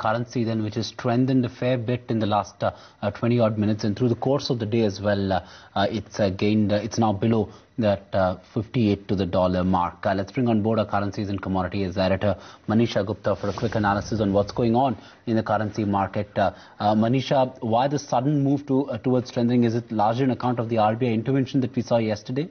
currency then, which has strengthened a fair bit in the last 20 odd minutes, and through the course of the day as well, it's gained. It's now below that 58 to the dollar mark. Let's bring on board our currencies and commodities editor Manisha Gupta for a quick analysis on what's going on in the currency market. Manisha, why the sudden move towards strengthening? Is it largely on account of the RBI intervention that we saw yesterday?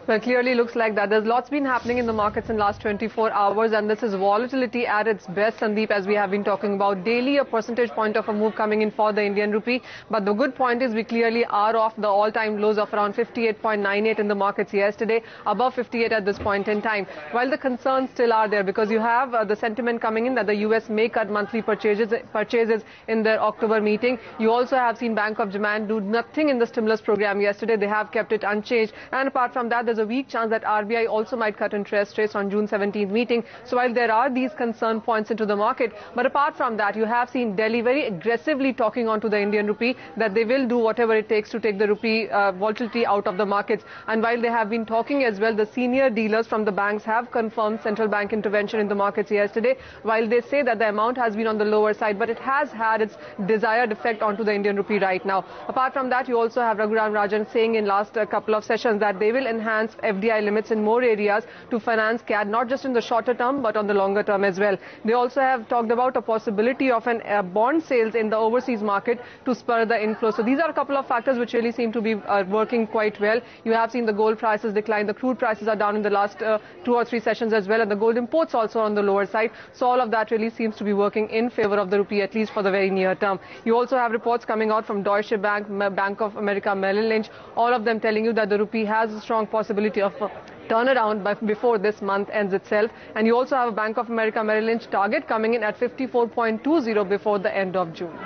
Well, clearly looks like that. There's lots been happening in the markets in the last 24 hours, and this is volatility at its best, Sandeep, as we have been talking about. Daily, a percentage point of a move coming in for the Indian rupee. But the good point is we clearly are off the all-time lows of around 58.98 in the markets yesterday, above 58 at this point in time. While the concerns still are there, because you have the sentiment coming in that the US may cut monthly purchases in their October meeting. You also have seen Bank of Japan do nothing in the stimulus program yesterday. They have kept it unchanged. And apart from that, there's a weak chance that RBI also might cut interest rates on June 17th meeting. So while there are these concern points into the market, but apart from that, you have seen Delhi very aggressively talking on to the Indian rupee that they will do whatever it takes to take the rupee volatility out of the markets. And while they have been talking as well, the senior dealers from the banks have confirmed central bank intervention in the markets yesterday. While they say that the amount has been on the lower side, but it has had its desired effect onto the Indian rupee right now. Apart from that, you also have Raghuram Rajan saying in last couple of sessions that they will enhance FDI limits in more areas to finance CAD, not just in the shorter term, but on the longer term as well. They also have talked about a possibility of an bond sales in the overseas market to spur the inflow. So these are a couple of factors which really seem to be working quite well. You have seen the gold prices decline. The crude prices are down in the last 2 or 3 sessions as well, and the gold imports also on the lower side. So all of that really seems to be working in favor of the rupee, at least for the very near term. You also have reports coming out from Deutsche Bank, Bank of America, Merrill Lynch, all of them telling you that the rupee has a strong possibility of turnaround before this month ends itself. And you also have a Bank of America Merrill Lynch target coming in at 54.20 before the end of June.